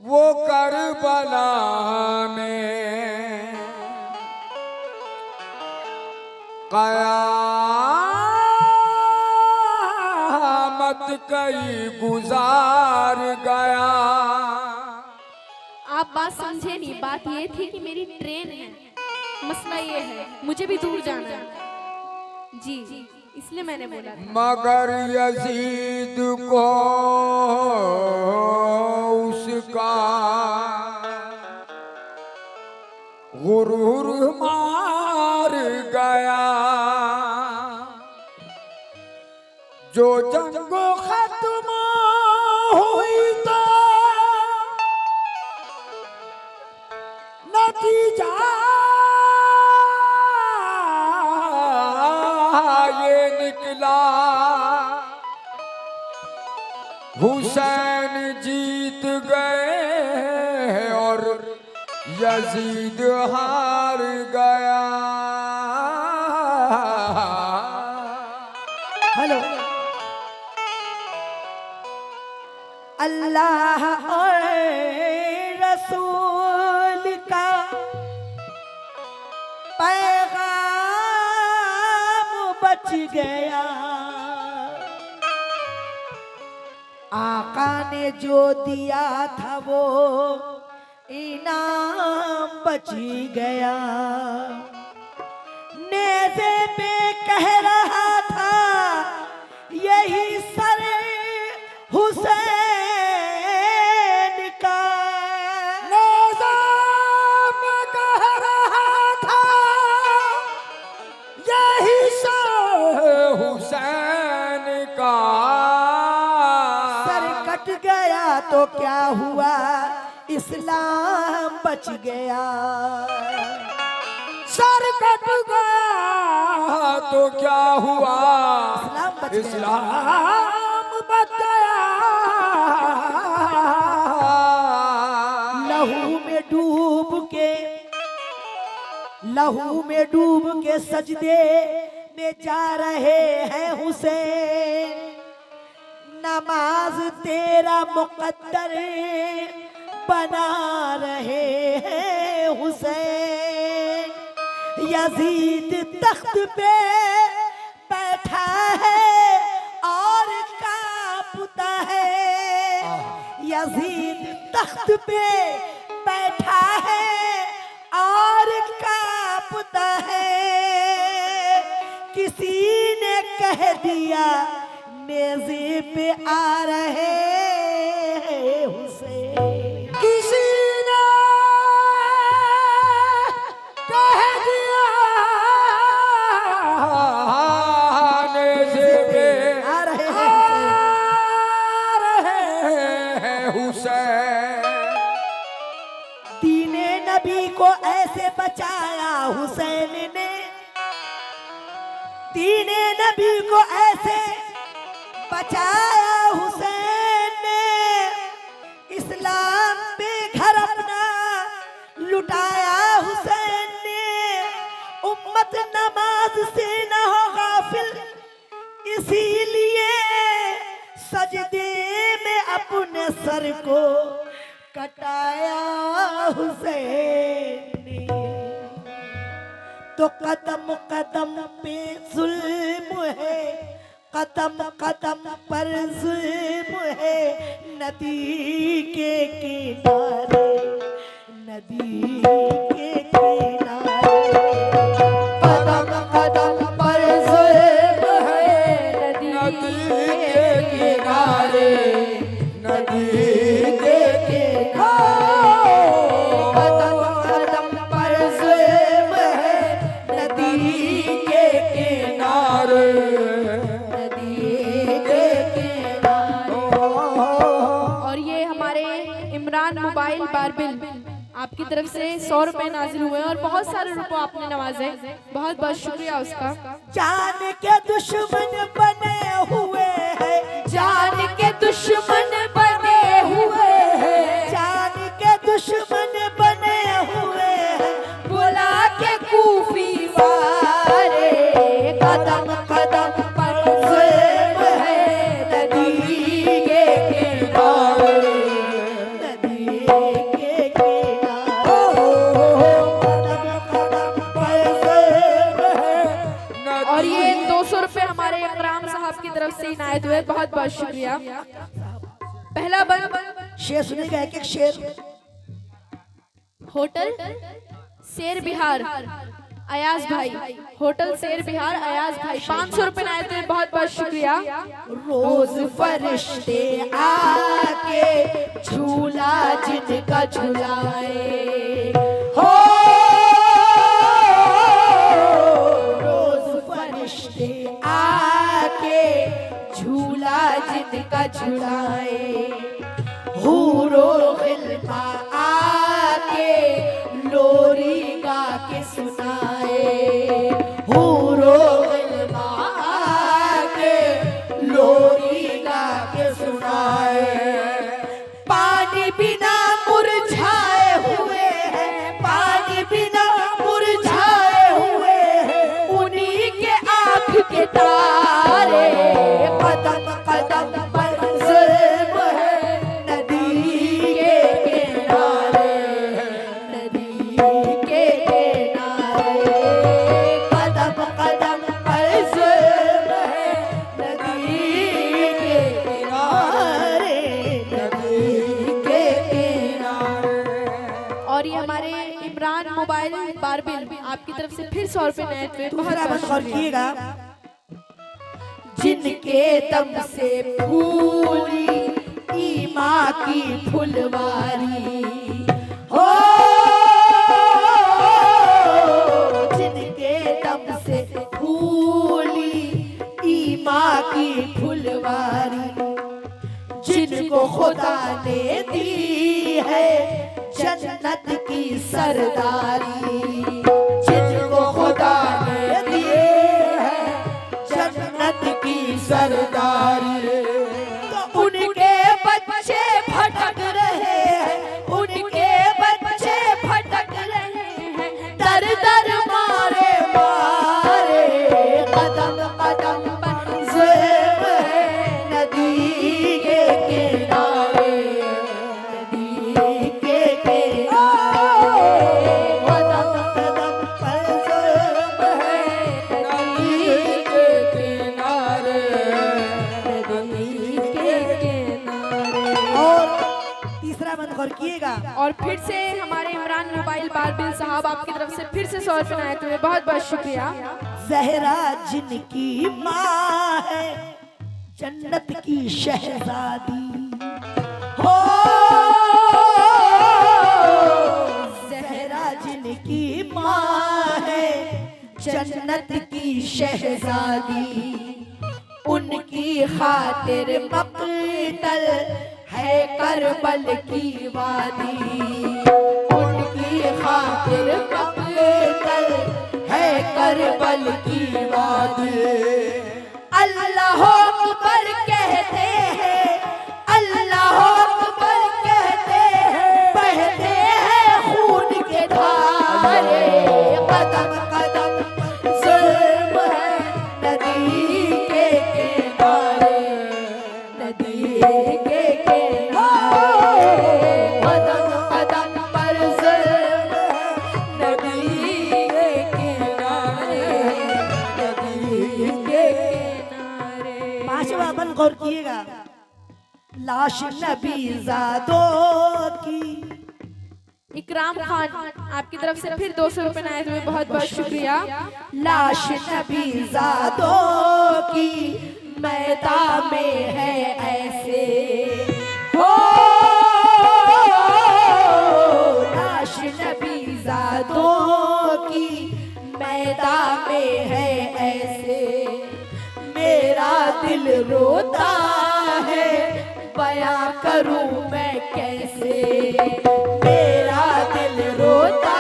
वो करबला में कयामत कई गुजार गया। आप बात समझे नहीं, बात ये थी कि मेरी ट्रेन है, मसला ये है मुझे भी दूर जाना है जी, इसलिए मैंने बोला था। मगर यजीद को उसका गुरूर मार गया। जो जंग खत्म हुई तो नतीजा ये निकला, हुसैन जीत गए और यजीद हार गया। हेलो, अल्लाह और रसूल का पैगाम बच गया। आका ने जो दिया था वो इनाम बच गया। नेज़े पे कह रहा था यही सर हुसैन का। नेज़े पे कह रहा था यही सर हुसैन का। सर कट गया तो क्या हुआ, इस्लाम बच गया। सर कट गया तो क्या हुआ, इस्लाम बच गया। इस्लाम बच गया। लहू में डूब के सजदे में जा रहे हैं हुसैन। नमाज तेरा मुकद्दर बना रहे हैं हुसैन। यजीद तख्त पे बैठा है और कांपता है। यजीद तख्त पे बैठा है और कांपता है। किसी ने कह दिया नेज़े पे आ रहे हैं हुसैन। किसी ने कह दिया नेज़े पे आ रहे हैं हुसैन। दीने नबी को ऐसे बचाया हुसैन ने। दीने नबी को ऐसे बचाया हुसैन ने। इस्लाम पे घर अपना लुटाया हुसैन ने। उम्मत नमाज से न हो गाफिल, इसीलिए सजदे में अपने सर को कटाया हुसैन ने। तो कदम कदम पे जुल्म है, कदम कदम पर जुल्म है। नदी के किनारे, नदी के किनारे, कदम कदम पर जुल्म है। नदी के किनारे, नदी के किनारे, कदम कदम पर जुल्म है। नदी के किनारे, और ये हमारे इमरान मोबाइल बारबिल आपकी तरफ से 100 रुपए नाजिल हुए और बहुत सारे रुपए आपने नवाजे, बहुत बहुत शुक्रिया उसका। जान के दुश्मन बने हुए हैं, जान के दुश्मन बने हुए हैं, जान के दुश्मन बने हुए हैं। बुला के कूफी वारे, कदम कदम पर जुल्म है। नदी के किनारे, नदी इनायत हुए, बहुत बहुत शुक्रिया। पहला बंद शेर सुनेगा, एक एक शेर। होटल शेर बिहार अयाज भाई, होटल शेर बिहार अयाज भाई, 500 रुपए इनायत हुए, बहुत बहुत शुक्रिया। रोज फरिश्ते आके झूला जिनका झुलाए हो, रोज फरिश्ते आके झूला जिनका झुलाए, हूरो गिल्मा आके लोरी गा के सुनाए, हूरो गिल्मा आके लोरी गा के सुनाए। पानी बिना मुरझाए हुए हैं, पानी बिना मुरझाए हुए हैं, उन्हीं के आँख के तारे, कदम कदम पर जुल्म है नदी के किनारे, नदी के किनारे, कदम कदम पर जुल्म है नदी के किनारे, नदी के किनारे। और ये हमारे इमरान मोबाइल बारबिल आपकी तरफ से फिर 100 रुपए इनायत हुए, बहुत दूसरा बहुत बंद और शुक्रिया। किएगा। जिनके दम से फूली ईमा की फुलवारी हो, जिनके दम से फूली ईमा की फुलवारी, जिनको खुदा ने दी है जन्नत की सरदारी, जिनको खुदा ने दी है जन्नत की सरदारी, तो उनके बच्चे भटक रहे हैं, उनके बच्चे भटक रहे हैं, दर दर मारे मारे, कदम कदम पर जुल्म है नदी के किनारे, नदी के किनारे, कदम कदम पर जुल्म है नदी के किनारे, नदी के किनारे। और तीसरा बंद और किएगा। और फिर से हमारे इमरान मोबाइल बारबिल साहब आपकी तरफ से फिर से 100 रुपए इनायत हुए, बहुत बहुत शुक्रिया। जहरा जिनकी माँ है जन्नत की शहजादी हो, जहरा जिनकी माँ है जन्नत की शहजादी, उनकी खातिर मक़तल है करबल की वादी, उनकी खातिर मक़तल है करबल की वादी। अल्लाह अकबर कहते हैं, अल्लाह अकबर कहते हैं, बहते हैं खून के धारे, कदम कदम जुल्म है नदी के किनारे, नदी के किनारे, कदम कदम पर जुल्म है नदी के किनारे, नदी के किनारे। पांचवा बंद गौर किएगा। लाश नबीज़ादों की, इकराम खान आपकी तरफ से फिर 200 रुपए इनायत हुए, बहुत बहुत शुक्रिया। लाश नबीज़ादों की मैदान में है ऐसे हो, लाश नबीज़ादों की मैदान में है ऐसे, मेरा दिल रोता है बयां करूं मैं कैसे, मेरा दिल रोता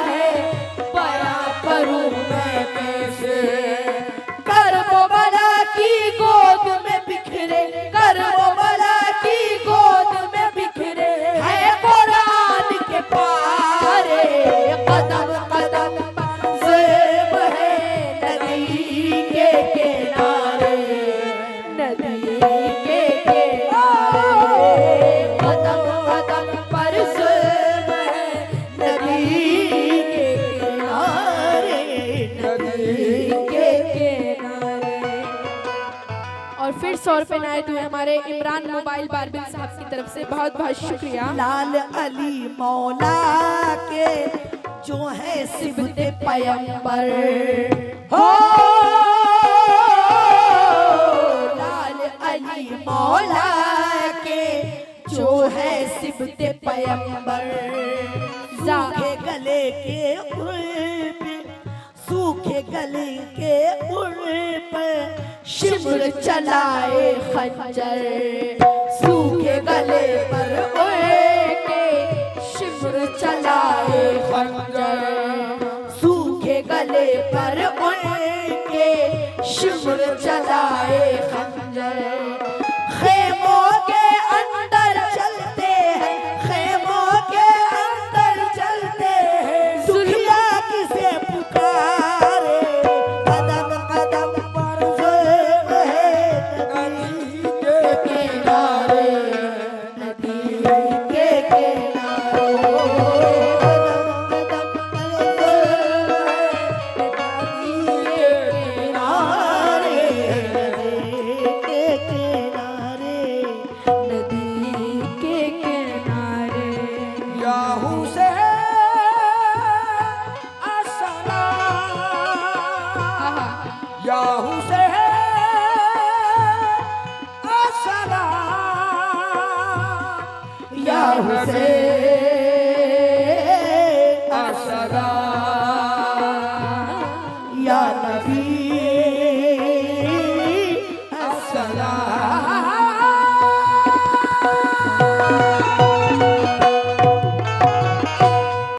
है बयां करूं मैं कैसे। करबला की गोद में बिखरे, करबला की गोद 100 रुपए नायत हुए हमारे इमरान मोबाइल बारबिल साहब की तरफ से, बहुत बहुत शुक्रिया। लाल अली मौला के जो है सिबते पैगंबर हो, लाल अली मौला के जो है सिबते पैगंबर, सूखे गले के सूखे गले के उड़ पर शिमर चलाए खंजर, सूखे गले पर उड़ के शिमर चलाए खंजर, सूखे गले पर उड़ के शिमर चलाए खंजर। खेमों के अंदर चलते हैं, खेमों के अंदर चलते हैं, दुखिया किसे पुकारे, कदम कदम पर जुल्म है नदी के किनारे, नदी के किनारे, कदम कदम पर जुल्म है नदी के किनारे, नदी के किनारे, नदी के किनारे। या हुसैन अस्सलाम, या हुसैन अस्सलाम, या हुसैन